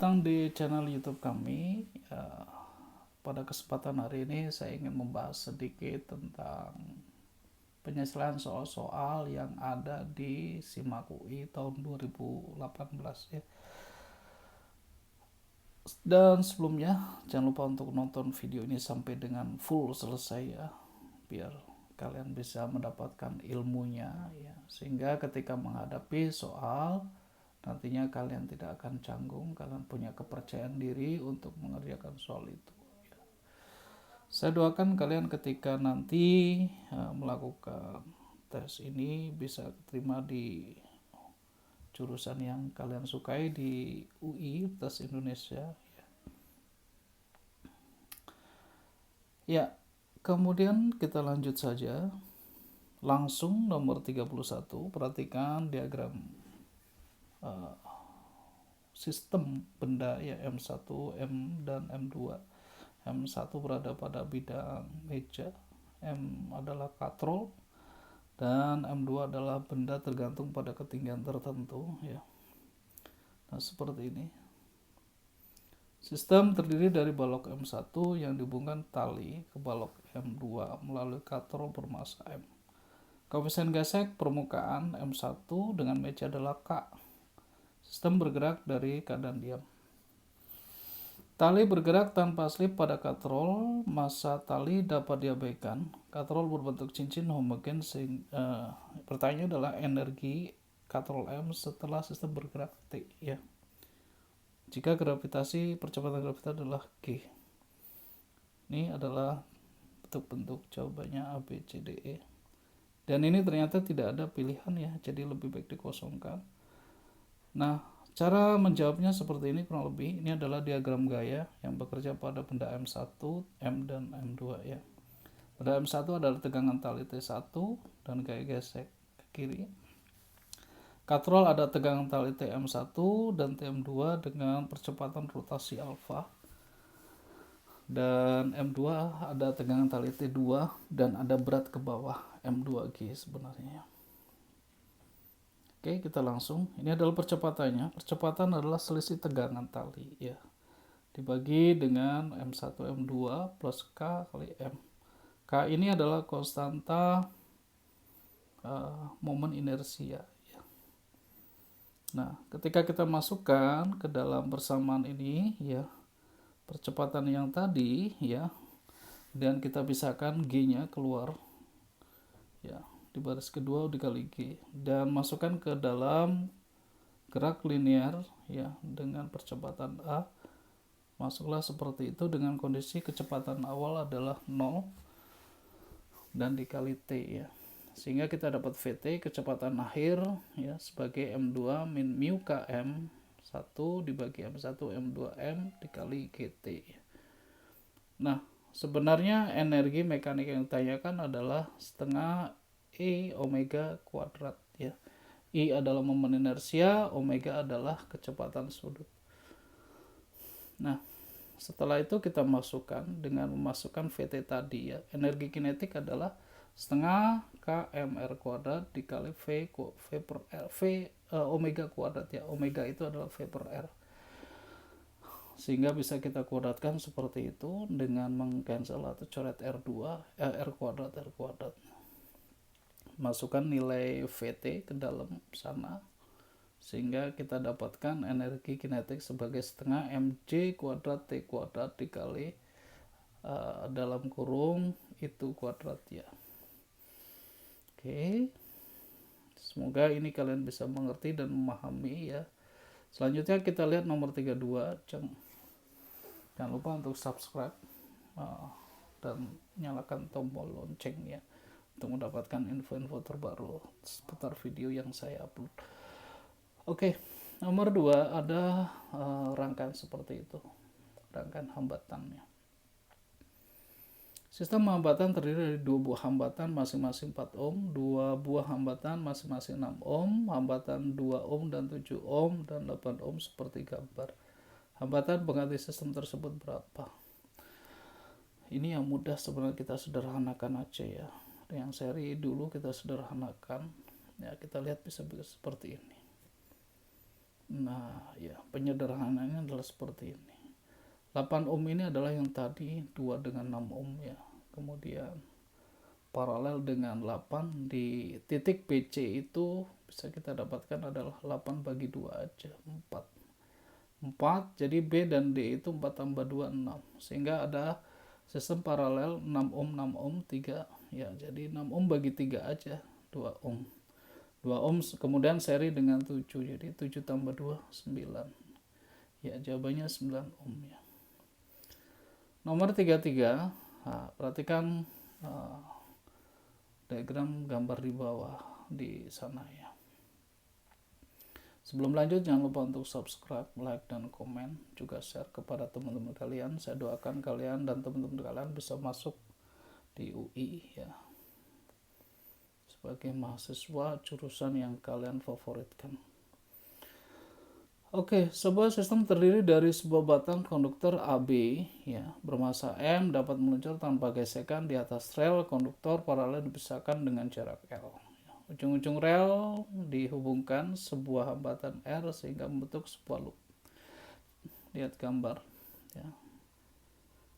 Datang di channel YouTube kami. Pada kesempatan hari ini saya ingin membahas sedikit tentang penyelesaian soal-soal yang ada di SIMAK UI tahun 2018 ya. Dan sebelumnya jangan lupa untuk nonton video ini sampai dengan full selesai ya, biar kalian bisa mendapatkan ilmunya ya, sehingga ketika menghadapi soal nantinya kalian tidak akan canggung, kalian punya kepercayaan diri untuk mengerjakan soal itu. Saya doakan kalian ketika nanti melakukan tes ini bisa terima di jurusan yang kalian sukai di UI, Tes Indonesia. Ya, kemudian kita lanjut saja. Langsung nomor 31, perhatikan diagram sistem benda ya, M1, M dan M2. M1 berada pada bidang meja, M adalah katrol, dan M2 adalah benda tergantung pada ketinggian tertentu ya. Nah, seperti ini. Sistem terdiri dari balok M1 yang dihubungkan tali ke balok M2 melalui katrol bermassa M. Koefisien gesek permukaan M1 dengan meja adalah K. Sistem bergerak dari keadaan diam. Tali bergerak tanpa slip pada katrol, massa tali dapat diabaikan. Katrol berbentuk cincin homogen. Pertanyaannya adalah energi katrol M setelah sistem bergerak T ya. Jika percepatan gravitasi adalah G. Ini adalah bentuk-bentuk jawabannya A, B, C, D, E. Dan ini ternyata tidak ada pilihan ya, jadi lebih baik dikosongkan. Nah, cara menjawabnya seperti ini kurang lebih. Ini adalah diagram gaya yang bekerja pada benda M1, M dan M2 ya. Pada M1 adalah tegangan tali T1 dan gaya gesek ke kiri. Katrol ada tegangan tali Tm1 dan Tm2 dengan percepatan rotasi alfa. Dan M2 ada tegangan tali T2 dan ada berat ke bawah M2G sebenarnya. Oke, kita langsung. Ini adalah percepatannya. Percepatan adalah selisih tegangan tali ya. Dibagi dengan M1 M2 plus K kali M. K ini adalah konstanta momen inersia ya. Nah, ketika kita masukkan ke dalam persamaan ini ya, percepatan yang tadi ya, dan kita pisahkan G-nya keluar ya, di baris kedua dikali G, dan masukkan ke dalam gerak linear ya dengan percepatan A. Masuklah seperti itu dengan kondisi kecepatan awal adalah 0 dan dikali T ya, sehingga kita dapat VT kecepatan akhir ya sebagai M2 min mu km 1 dibagi M1 M2M dikali GT ya. Nah, sebenarnya energi mekanik yang ditanyakan adalah setengah E omega kuadrat ya. I adalah momen inersia, omega adalah kecepatan sudut. Nah, setelah itu kita masukkan dengan memasukkan VT tadi ya. Energi kinetik adalah setengah kmr kuadrat dikali V per R, omega kuadrat ya. Omega itu adalah V per R. Sehingga bisa kita kuadratkan seperti itu dengan mengcancel atau coret R2, R kuadrat. Masukkan nilai VT ke dalam sana, sehingga kita dapatkan energi kinetik sebagai setengah mj kuadrat T kuadrat dikali dalam kurung itu kuadrat ya. Oke, semoga ini kalian bisa mengerti dan memahami ya. Selanjutnya kita lihat nomor 32. Jangan lupa untuk subscribe dan nyalakan tombol loncengnya untuk mendapatkan info-info terbaru seputar video yang saya upload. Oke, nomor 2 ada rangkaian seperti itu, rangkaian hambatannya. Sistem hambatan terdiri dari 2 buah hambatan masing-masing 4 ohm, 2 buah hambatan masing-masing 6 ohm, hambatan 2 ohm dan 7 ohm, dan 8 ohm seperti gambar. Hambatan pengganti sistem tersebut berapa? Ini yang mudah sebenarnya, kita sederhanakan aja ya. Yang seri dulu kita sederhanakan. Ya, kita lihat bisa seperti ini. Nah, ya, penyederhanaannya adalah seperti ini. 8 ohm ini adalah yang tadi 2 dengan 6 ohm ya. Kemudian paralel dengan 8 di titik BC itu bisa kita dapatkan adalah 8 bagi 2 aja, 4. Jadi B dan D itu 4 tambah 2, 6. Sehingga ada sistem paralel 6 ohm, 6 ohm, 3. Ya, jadi 6 ohm bagi 3 aja, 2 ohm. 2 ohm kemudian seri dengan 7. Jadi 7 tambah 2, 9. Ya, jawabannya 9 ohm ya. Nomor 33, nah, perhatikan diagram gambar di bawah di sana ya. Sebelum lanjut jangan lupa untuk subscribe, like, dan komen, juga share kepada teman-teman kalian. Saya doakan kalian dan teman-teman kalian bisa masuk di UI ya, sebagai mahasiswa jurusan yang kalian favoritkan. Oke, sebuah sistem terdiri dari sebuah batang konduktor AB ya, bermassa M dapat meluncur tanpa gesekan di atas rel konduktor paralel dipisahkan dengan jarak L. Ujung-ujung rel dihubungkan sebuah hambatan R sehingga membentuk sebuah loop. Lihat gambar ya.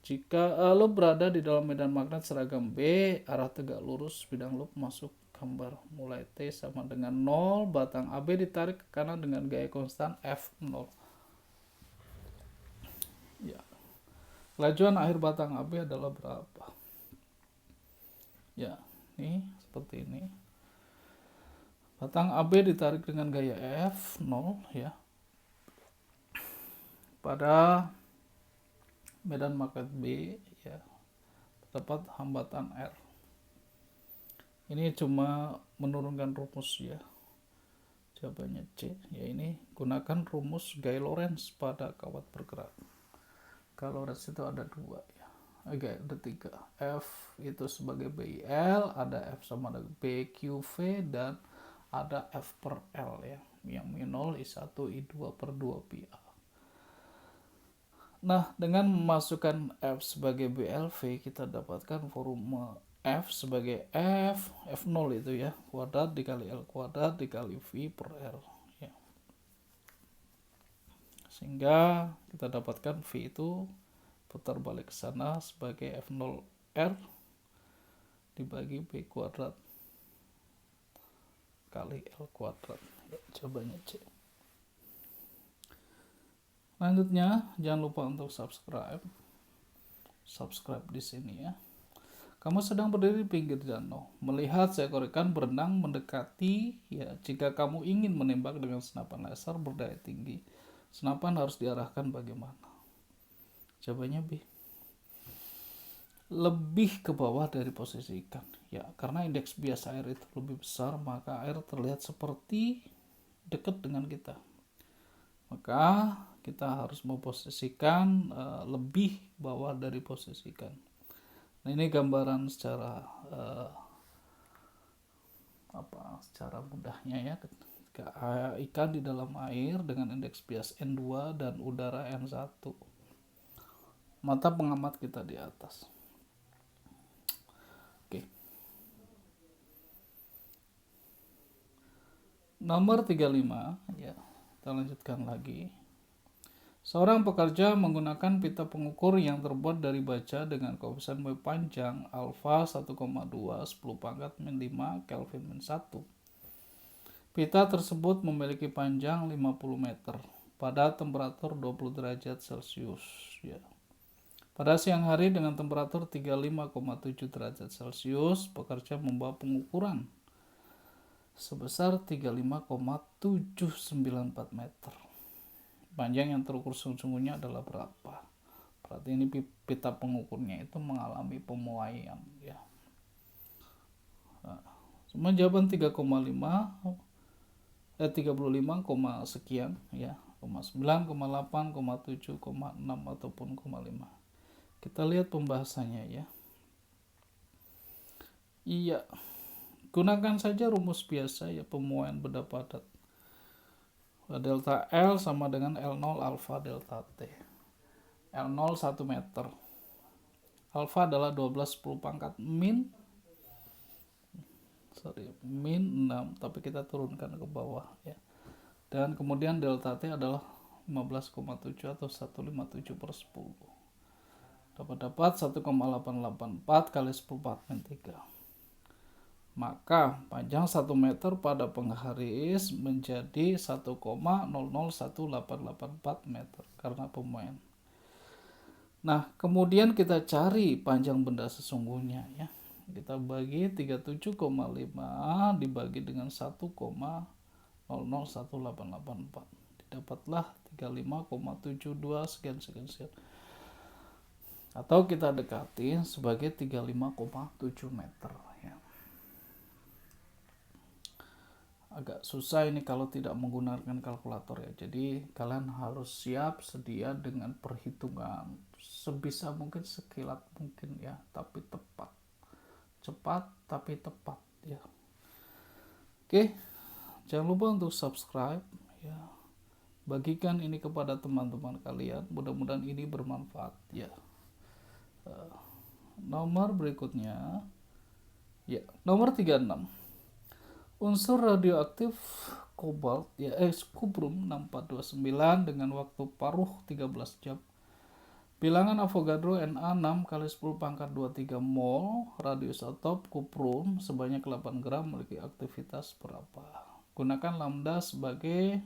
Jika loop berada di dalam medan magnet seragam B, arah tegak lurus bidang loop masuk gambar. Mulai T sama dengan 0, batang AB ditarik ke kanan dengan gaya konstan F0. Ya. Kelajuan akhir batang AB adalah berapa? Ya, ini seperti ini. Batang AB ditarik dengan gaya F0 ya. Pada medan magnet B ya, terdapat hambatan R. Ini cuma menurunkan rumus ya. Jawabannya C. Ya, ini gunakan rumus gaya Lorentz pada kawat bergerak. Gaya Lorentz itu ada 2 ya. Oke, ada 3. F itu sebagai BIL, ada F sama dengan BQV, dan ada F per L ya. Yang min 0 I1 I2 per 2 pi A. Nah, dengan memasukkan F sebagai BLV, kita dapatkan volume F sebagai F0 itu ya, kuadrat dikali L kuadrat dikali V per R ya. Sehingga kita dapatkan V itu putar balik ke sana sebagai F0R dibagi B kuadrat kali L kuadrat ya, jawabannya C. Selanjutnya jangan lupa untuk subscribe di sini ya. Kamu sedang berdiri di pinggir danau, melihat seekor ikan berenang mendekati ya. Jika kamu ingin menembak dengan senapan laser berdaya tinggi, senapan harus diarahkan bagaimana? Jawabannya B. Lebih ke bawah dari posisi ikan ya, karena indeks bias air itu lebih besar, maka air terlihat seperti dekat dengan kita. Maka kita harus memposisikan lebih bawah dari posisi ikan. Nah, ini gambaran secara secara mudahnya ya. Ketika ikan di dalam air dengan indeks bias N2 dan udara N1, mata pengamat kita di atas. Oke. Nomor 35 ya. Kita lanjutkan lagi. Seorang pekerja menggunakan pita pengukur yang terbuat dari baja dengan koefisien W panjang alfa 1,2 10 pangkat min 5 Kelvin min 1. Pita tersebut memiliki panjang 50 meter pada temperatur 20 derajat Celcius ya. Pada siang hari dengan temperatur 35,7 derajat Celcius, pekerja membawa pengukuran sebesar 35,794 meter. Panjang yang terukur sesungguhnya adalah berapa? Berarti ini pita pengukurnya itu mengalami pemuaian ya. Nah, semua jawaban 35 sekian ya, 9,8, 7,6 ataupun 5. Kita lihat pembahasannya ya. Iya. Gunakan saja rumus biasa ya, pemuaian benda padat. Delta L sama dengan L0 alfa delta T. L0 1 meter. Alfa adalah 12 10 pangkat min 6, tapi kita turunkan ke bawah ya. Dan kemudian delta T adalah 15,7 atau 157 per 10. Dapat 1,884 kali 10 min 3. Maka panjang 1 meter pada penggaris menjadi 1,001884 meter karena pemain. Nah, kemudian kita cari panjang benda sesungguhnya ya. Kita bagi 37,5 dibagi dengan 1,001884. Didapatlah 35,72 sekian. Atau kita dekati sebagai 35,7 meter ya. Agak susah ini kalau tidak menggunakan kalkulator ya. Jadi kalian harus siap sedia dengan perhitungan sebisa mungkin, sekilat mungkin ya, tapi tepat. Cepat tapi tepat ya. Oke, jangan lupa untuk subscribe ya. Bagikan ini kepada teman-teman kalian. Mudah-mudahan ini bermanfaat ya. Nomor berikutnya ya, nomor 36. Unsur radioaktif kobalt ya kuprum 6429 dengan waktu paruh 13 jam. Bilangan Avogadro Na 6 kali 10 pangkat 23 mol. Radioisotop kuprum sebanyak 8 gram memiliki aktivitas berapa? Gunakan lambda sebagai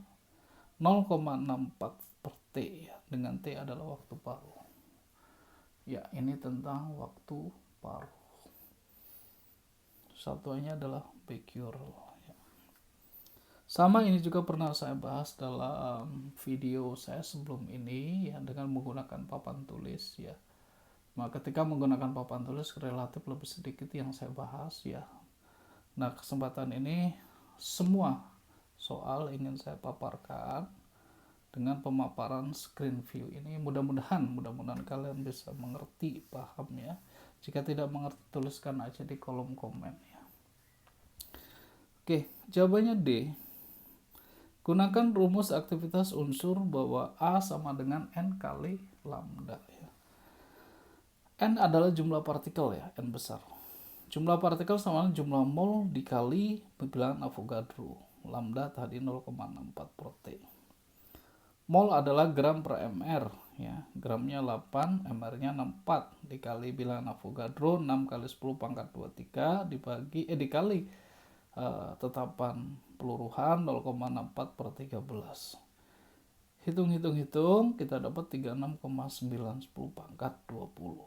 0,64 per T ya, dengan T adalah waktu paruh. Ya, ini tentang waktu paruh. Satuannya adalah becquerel ya. Sama ini juga pernah saya bahas dalam video saya sebelum ini ya, dengan menggunakan papan tulis ya. Nah, ketika menggunakan papan tulis relatif lebih sedikit yang saya bahas ya. Nah, kesempatan ini semua soal ingin saya paparkan dengan pemaparan screen view ini. Mudah-mudahan kalian bisa mengerti, paham ya. Jika tidak mengerti, tuliskan aja di kolom komen ya. Oke, jawabannya D. Gunakan rumus aktivitas unsur bahwa A sama dengan N kali lambda ya. N adalah jumlah partikel ya, N besar. Jumlah partikel sama dengan jumlah mol dikali bilangan Avogadro. Lambda tadi 0,64 per T. Mol adalah gram per mr ya. Gramnya 8, mr-nya 64 dikali bilangan Avogadro 6 kali 10 pangkat 23 dikali tetapan peluruhan 0,64 per 13. Hitung kita dapat 36,910 pangkat 20.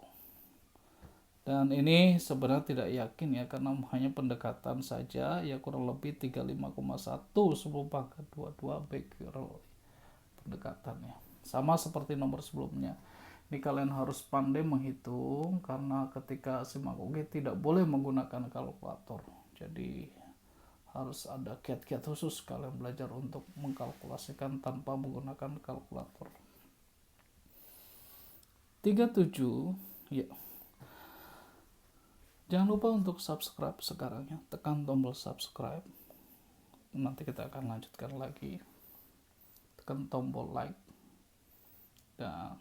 Dan ini sebenarnya tidak yakin ya, karena hanya pendekatan saja ya, kurang lebih 35,1 10 pangkat 22 becquerel pendekatannya. Sama seperti nomor sebelumnya. Ini kalian harus pandai menghitung, karena ketika simak UG tidak boleh menggunakan kalkulator. Jadi harus ada kiat-kiat khusus kalian belajar untuk mengkalkulasikan tanpa menggunakan kalkulator. 37 ya. Jangan lupa untuk subscribe sekarang ya. Tekan tombol subscribe. Nanti kita akan lanjutkan lagi. Tekan tombol like dan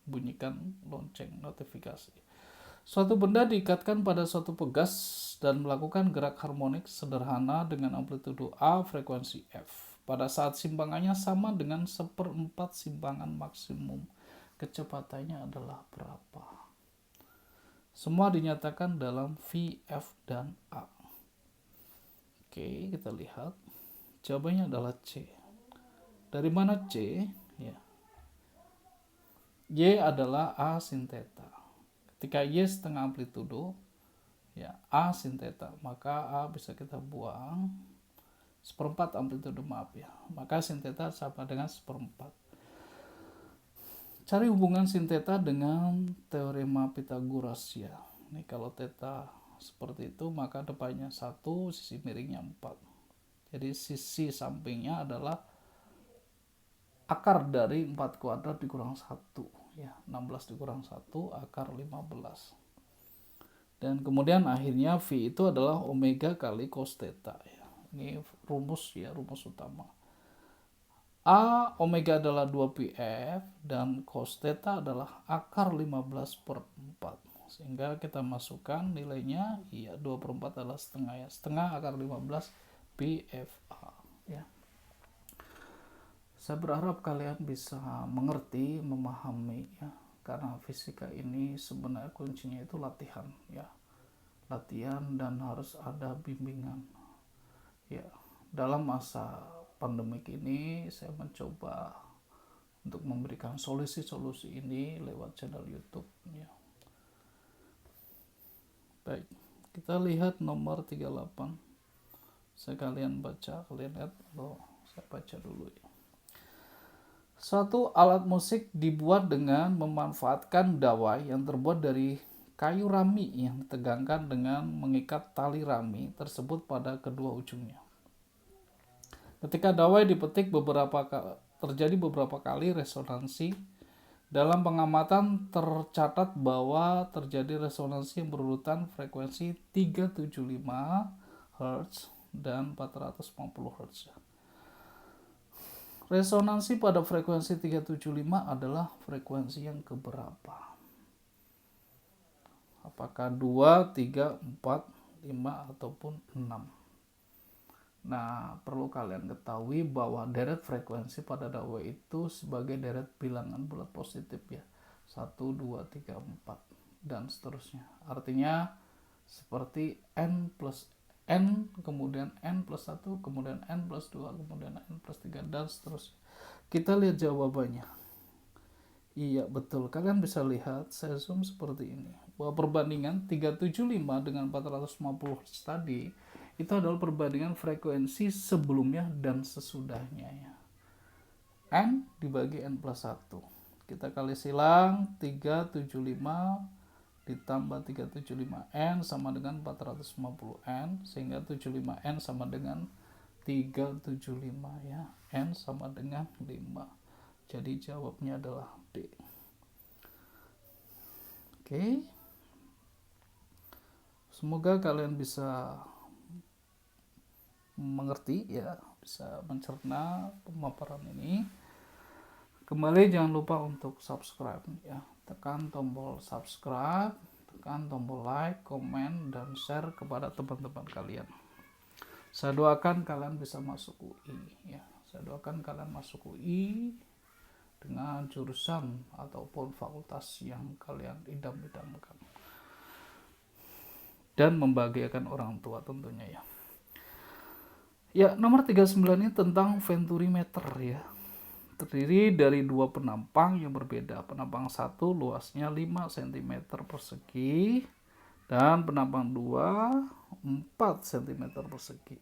bunyikan lonceng notifikasi. Suatu benda diikatkan pada suatu pegas dan melakukan gerak harmonik sederhana dengan amplitudo A, frekuensi F. Pada saat simpangannya sama dengan 1/4 simpangan maksimum, kecepatannya adalah berapa? Semua dinyatakan dalam V, F, dan A. Oke, kita lihat. Jawabannya adalah C. Dari mana C? Ya. Y adalah A sin theta. Ketika Y setengah amplitudo, ya A sin theta, maka A bisa kita buang 1/4 amplitudo, maaf ya. Maka sin theta sama dengan 1/4. Cari hubungan sin theta dengan teorema Pythagoras ya. Ini kalau theta seperti itu, maka depannya 1, sisi miringnya 4. Jadi sisi sampingnya adalah akar dari 4 kuadrat dikurang 1 ya. 16 dikurang 1 akar 15. Dan kemudian akhirnya V itu adalah omega kali cos theta ya. Ini rumus ya, rumus utama. A omega adalah 2πf dan cos theta adalah akar 15/4. Sehingga kita masukkan nilainya, iya 2/4 adalah setengah ya. Setengah akar 15 πfa ya. Saya berharap kalian bisa mengerti, memahami ya, karena fisika ini sebenarnya kuncinya itu latihan ya, latihan dan harus ada bimbingan ya. Dalam masa pandemik ini saya mencoba untuk memberikan solusi-solusi ini lewat channel YouTube ya. Baik, kita lihat nomor 38. Saya kalian baca, kalian lihat, saya baca dulu ya. Suatu alat musik dibuat dengan memanfaatkan dawai yang terbuat dari kayu rami yang ditegangkan dengan mengikat tali rami tersebut pada kedua ujungnya. Ketika dawai dipetik terjadi beberapa kali resonansi. Dalam pengamatan tercatat bahwa terjadi resonansi yang berurutan frekuensi 375 Hz dan 450 Hz. Resonansi pada frekuensi 375 adalah frekuensi yang keberapa? Apakah 2, 3, 4, 5, ataupun 6? Nah, perlu kalian ketahui bahwa deret frekuensi pada dawai itu sebagai deret bilangan bulat positif ya. 1, 2, 3, 4, dan seterusnya. Artinya seperti N plus N, kemudian N plus 1, kemudian N plus 2, kemudian N plus 3, dan seterusnya. Kita lihat jawabannya. Iya betul, kalian bisa lihat, saya zoom seperti ini, bahwa perbandingan 375 dengan 450 Hz tadi itu adalah perbandingan frekuensi sebelumnya dan sesudahnya ya. N dibagi N plus 1, kita kali silang 375 ditambah 375N sama dengan 450N, sehingga 75N sama dengan 375 ya. N sama dengan 5. Jadi jawabnya adalah D. Oke. Semoga kalian bisa mengerti ya, bisa mencerna pemaparan ini. Kembali jangan lupa untuk subscribe ya. Tekan tombol subscribe, tekan tombol like, komen, dan share kepada teman-teman kalian. Saya doakan kalian bisa masuk UI ya. Saya doakan kalian masuk UI dengan jurusan ataupun fakultas yang kalian idam-idamkan. Dan membahagiakan orang tua tentunya ya. Ya, nomor 39 ini tentang venturimeter ya. Terdiri dari dua penampang yang berbeda. Penampang 1 luasnya 5 cm persegi dan penampang 2 4 cm persegi.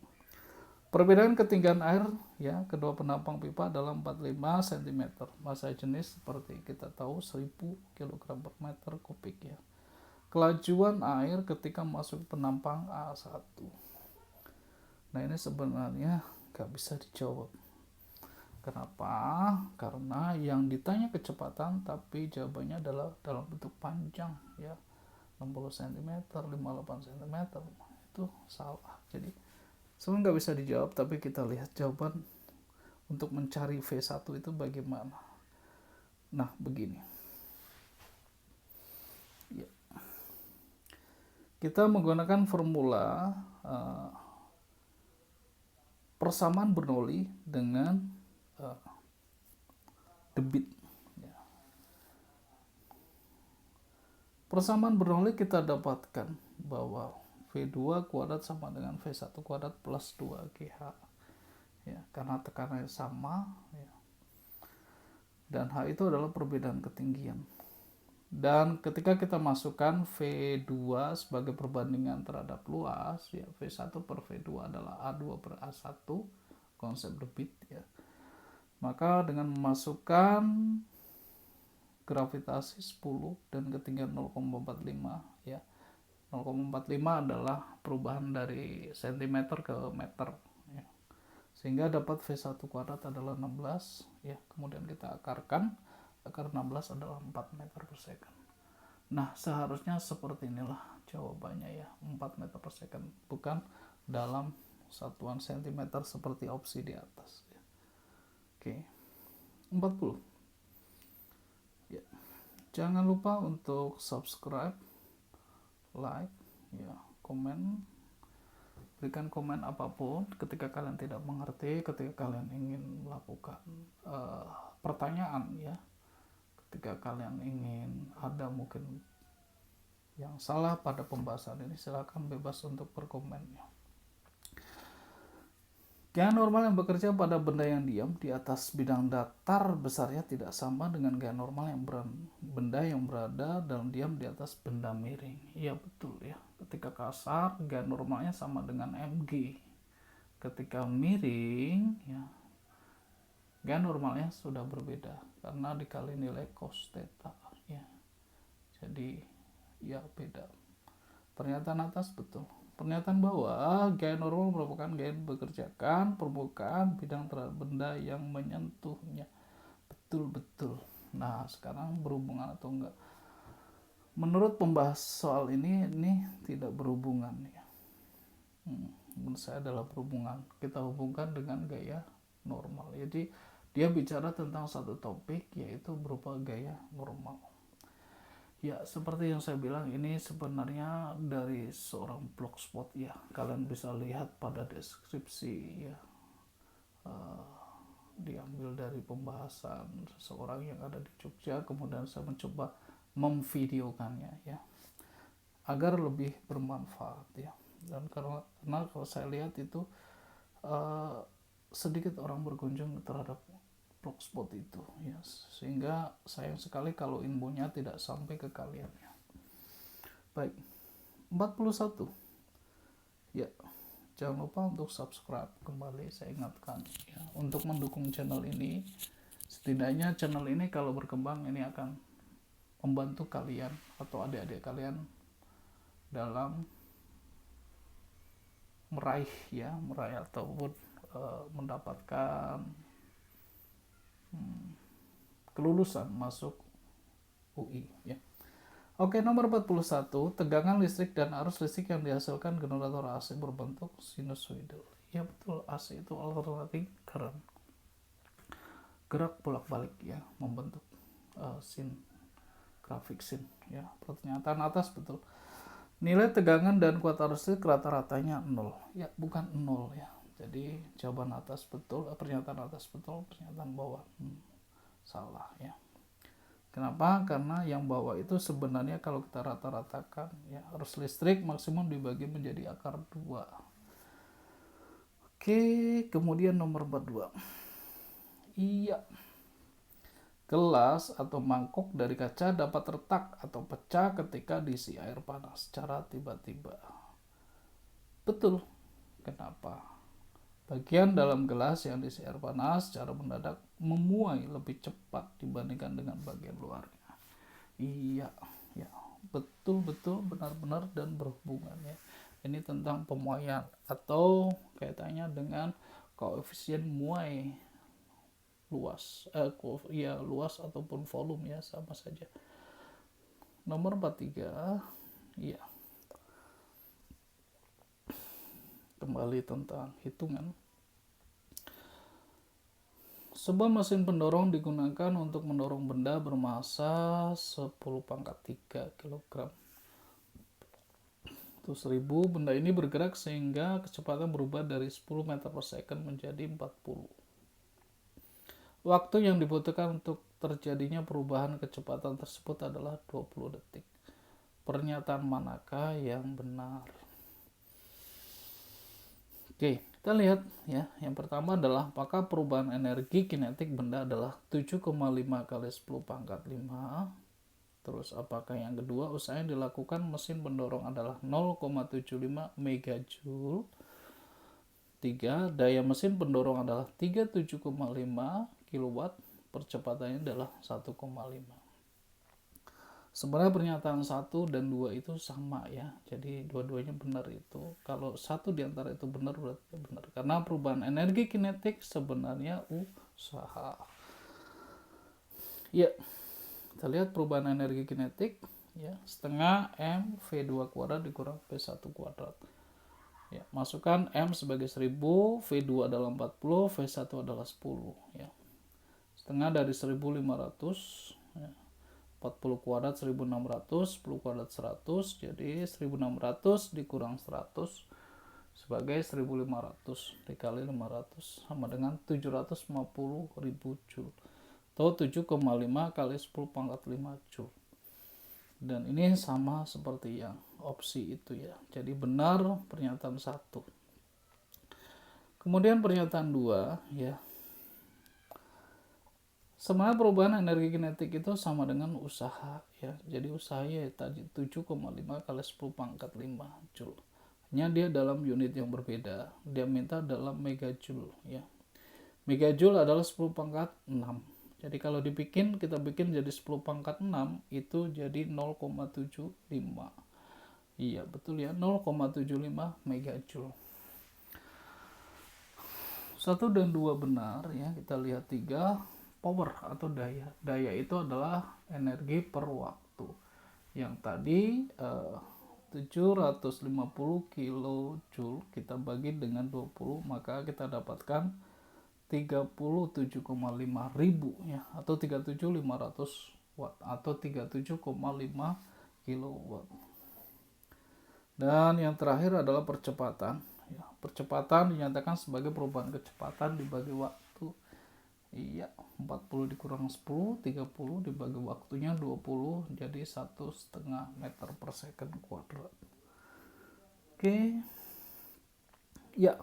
Perbedaan ketinggian air ya kedua penampang pipa adalah 45 cm. Massa jenis seperti kita tahu 1000 kg per meter kubik ya. Kelajuan air ketika masuk penampang A1. Nah ini sebenarnya gak bisa dijawab. Kenapa? Karena yang ditanya kecepatan tapi jawabannya adalah dalam bentuk panjang ya, 60 cm, 58 cm, itu salah. Jadi sebenarnya nggak bisa dijawab, tapi kita lihat jawaban untuk mencari V1 itu bagaimana. Nah begini ya. Kita menggunakan formula persamaan Bernoulli dengan debit ya. Persamaan Bernoulli kita dapatkan bahwa V2 kuadrat sama dengan V1 kuadrat plus 2GH ya, karena tekanannya sama ya. Dan H itu adalah perbedaan ketinggian. Dan ketika kita masukkan V2 sebagai perbandingan terhadap luas ya, V1 per V2 adalah A2 per A1, konsep debit ya. Maka dengan memasukkan gravitasi 10 dan ketinggian 0,45 ya. 0,45 adalah perubahan dari cm ke meter ya. Sehingga dapat V1 kuadrat adalah 16 ya. Kemudian kita akarkan, akar 16 adalah 4 meter per second. Nah, seharusnya seperti inilah jawabannya ya, 4 meter per second, bukan dalam satuan cm seperti opsi di atas ya. Oke. 40. Ya. Jangan lupa untuk subscribe, like, ya, komen, berikan komen apapun ketika kalian tidak mengerti, ketika kalian ingin melakukan pertanyaan ya, ketika kalian ingin ada mungkin yang salah pada pembahasan ini, silakan bebas untuk berkomen ya. Gaya normal yang bekerja pada benda yang diam di atas bidang datar besarnya tidak sama dengan gaya normal yang benda yang berada dalam diam di atas benda miring. Iya betul ya. Ketika kasar, gaya normalnya sama dengan mg. Ketika miring, ya, gaya normalnya sudah berbeda karena dikali nilai cos theta. Ya. Jadi ya beda. Pernyataan atas betul. Pernyataan bawah, gaya normal merupakan gaya yang bekerjakan permukaan bidang terhadap benda yang menyentuhnya. Betul-betul. Nah, sekarang berhubungan atau enggak? Menurut pembahas soal ini tidak berhubungan ya. Menurut saya adalah berhubungan. Kita hubungkan dengan gaya normal. Jadi dia bicara tentang satu topik yaitu berupa gaya normal. Ya, seperti yang saya bilang, ini sebenarnya dari seorang blogspot ya. Kalian bisa lihat pada deskripsi ya. Diambil dari pembahasan seseorang yang ada di Jogja, kemudian saya mencoba memvideokannya ya, agar lebih bermanfaat ya. Dan karena kalau saya lihat itu sedikit orang berkunjung terhadap blogspot itu ya, sehingga sayang sekali kalau infonya tidak sampai ke kalian ya. Baik, 41 ya, jangan lupa untuk subscribe. Kembali saya ingatkan ya, untuk mendukung channel ini. Setidaknya channel ini kalau berkembang ini akan membantu kalian atau adik-adik kalian dalam meraih ataupun mendapatkan kelulusan masuk UI ya. Oke, nomor 41, tegangan listrik dan arus listrik yang dihasilkan generator AC berbentuk sinusoidal. Ya betul, AC itu alternating current, gerak bolak-balik ya, membentuk grafik sin ya. Pernyataan atas betul. Nilai tegangan dan kuat arus listrik rata-ratanya 0 ya, bukan 0 ya. Jadi jawaban atas betul, pernyataan atas betul, pernyataan bawah salah ya. Kenapa? Karena yang bawah itu sebenarnya kalau kita rata-ratakan ya, arus listrik maksimum dibagi menjadi akar 2. Oke, kemudian nomor 42. Iya. Gelas atau mangkok dari kaca dapat retak atau pecah ketika diisi air panas secara tiba-tiba. Betul. Kenapa? Bagian dalam gelas yang diisi air panas secara mendadak memuai lebih cepat dibandingkan dengan bagian luarnya. Iya, ya, betul-betul benar-benar dan berhubungan ya. Ini tentang pemuaian atau kaitannya dengan koefisien muai luas, luas ataupun volume ya, sama saja. Nomor 43, iya. Kembali tentang hitungan. Sebuah mesin pendorong digunakan untuk mendorong benda bermasa 10 pangkat 3 kg. Itu 1000, benda ini bergerak sehingga kecepatan berubah dari 10 meter per second menjadi 40. Waktu yang dibutuhkan untuk terjadinya perubahan kecepatan tersebut adalah 20 detik. Pernyataan manakah yang benar? Oke, kita lihat ya. Yang pertama adalah apakah perubahan energi kinetik benda adalah 7,5 kali 10 pangkat 5. Terus apakah yang kedua, usaha yang dilakukan mesin pendorong adalah 0,75 megajoule. 3, daya mesin pendorong adalah 37,5 kW, percepatannya adalah 1,5. Sebenarnya pernyataan 1 dan 2 itu sama ya. Jadi dua-duanya benar itu. Kalau satu diantara itu benar berarti benar. Karena perubahan energi kinetik sebenarnya usaha. Ya, kita lihat perubahan energi kinetik ya, setengah M V2 kuadrat dikurang V1 kuadrat. Ya, masukkan M sebagai 1000, V2 adalah 40, V1 adalah 10 ya. Setengah dari 1500 ya. 40 kuadrat 1600, 10 kuadrat 100, jadi 1600 dikurang 100, sebagai 1500 dikali 500 sama dengan 750.000 Joule atau 7,5 kali 10 pangkat 5 Joule. Dan ini sama seperti yang opsi itu ya. Jadi benar pernyataan 1. Kemudian pernyataan 2 ya. Sebenarnya perubahan energi kinetik itu sama dengan usaha ya. Jadi usahanya tadi 7,5 kali 10 pangkat 5 Joule. Hanya dia dalam unit yang berbeda. Dia minta dalam megajoule ya. Megajoule adalah 10 pangkat 6. Jadi kalau kita bikin jadi 10 pangkat 6 itu jadi 0,75. Iya betul ya, 0,75 megajoule. 1 dan 2 benar ya. Kita lihat 3, power atau daya. Daya itu adalah energi per waktu. Yang tadi 750 kilojoule kita bagi dengan 20, maka kita dapatkan 37,5 ribu ya, atau 37.500 watt atau 37,5 kilowatt. Dan yang terakhir adalah percepatan ya. Percepatan dinyatakan sebagai perubahan kecepatan dibagi waktu. Iya, 40 dikurang 10, 30 dibagi waktunya 20, jadi 1,5 meter per second kuadrat. Oke. Ya.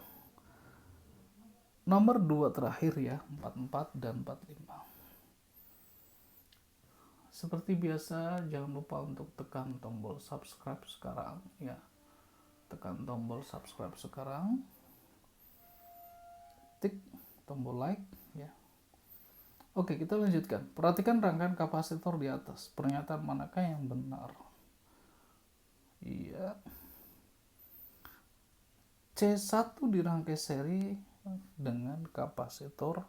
Nomor 2 terakhir ya, 44 dan 45. Seperti biasa, jangan lupa untuk tekan tombol subscribe sekarang ya. Tekan tombol subscribe sekarang. Tik tombol like ya. Oke, kita lanjutkan. Perhatikan rangkaian kapasitor di atas. Pernyataan manakah yang benar? Iya. C1 dirangkai seri dengan kapasitor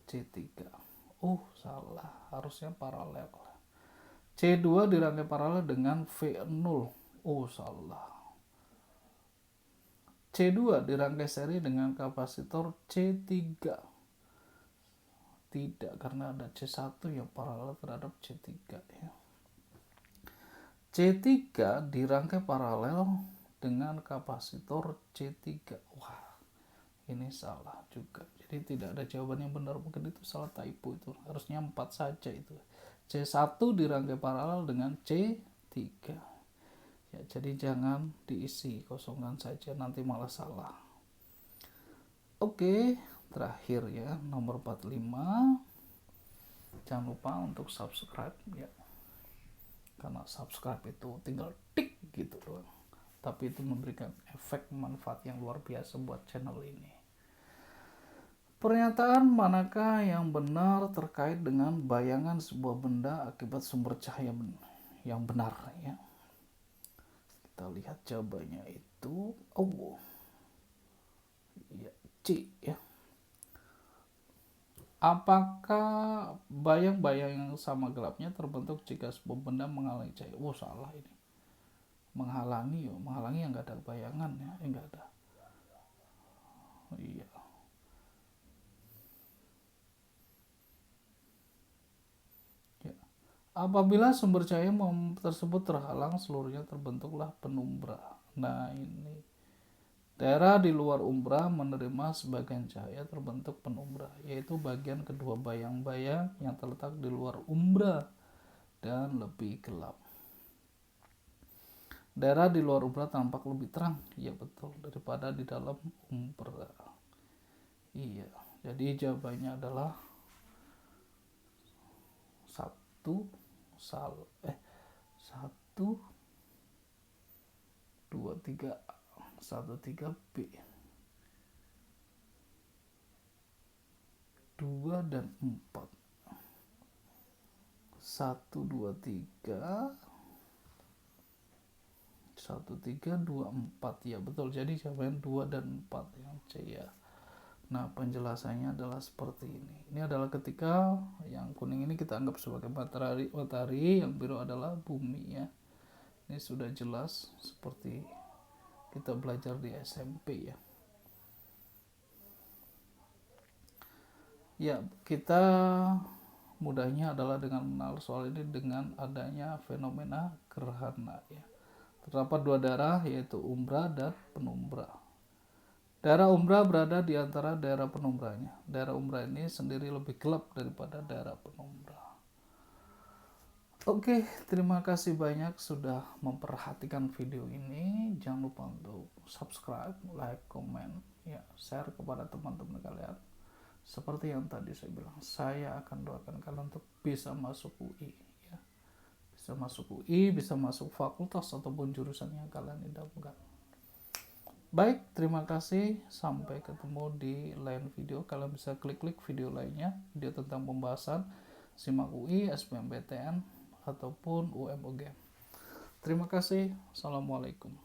C3. Salah. Harusnya paralel. C2 dirangkai paralel dengan V0. Salah. C2 dirangkai seri dengan kapasitor C3. Tidak, karena ada C1 yang paralel terhadap C3 ya. C3 dirangkai paralel dengan kapasitor C3. Wah, ini salah juga. Jadi tidak ada jawaban yang benar, mungkin itu salah typo itu. Harusnya 4 saja itu. C1 dirangkai paralel dengan C3. Ya, jadi jangan diisi, kosongkan saja, nanti malah salah. Oke, terakhir ya, nomor 45. Jangan lupa untuk subscribe ya. Karena subscribe itu tinggal tik gitu doang. Tapi itu memberikan efek manfaat yang luar biasa buat channel ini. Pernyataan manakah yang benar terkait dengan bayangan sebuah benda akibat sumber cahaya yang benar ya. Kita lihat jawabannya itu ya, C ya. Apakah bayang-bayang yang sama gelapnya terbentuk jika sebuah benda menghalangi cahaya? Salah ini. Menghalangi yang nggak ada bayangan ya, nggak ada. Iya. Ya. Apabila sumber cahaya tersebut terhalang, seluruhnya terbentuklah penumbra. Nah ini. Daerah di luar umbra menerima sebagian cahaya, terbentuk penumbra, yaitu bagian kedua bayang-bayang yang terletak di luar umbra dan lebih gelap. Daerah di luar umbra tampak lebih terang, ya betul, daripada di dalam umbra. Iya, jadi jawabannya adalah 1, 2, 3, 1,3B. 2 dan 4. 1, 2, 3. 1, 3, 2, 4. Ya betul, jadi jawabannya 2 dan 4 yang C ya. Nah penjelasannya adalah seperti ini. Ini adalah ketika yang kuning ini kita anggap sebagai matahari, yang biru adalah bumi ya. Ini sudah jelas seperti kita belajar di SMP ya. Ya, kita mudahnya adalah dengan mengenal soal ini dengan adanya fenomena gerhana ya. Terdapat 2 daerah yaitu umbra dan penumbra. Daerah umrah berada di antara daerah penumbrahnya. Daerah umrah ini sendiri lebih gelap daripada daerah penumbrah. Oke, terima kasih banyak sudah memperhatikan video ini. Jangan lupa untuk subscribe, like, comment, ya, share kepada teman-teman kalian. Seperti yang tadi saya bilang, saya akan doakan kalian untuk bisa masuk UI, ya. Bisa masuk UI, bisa masuk fakultas ataupun jurusan yang kalian idamkan. Baik, terima kasih. Sampai ketemu di lain video. Kalian bisa klik-klik video lainnya, video tentang pembahasan SIMAK UI, SBMPTN, ataupun UMUGM. Terima kasih. Assalamualaikum.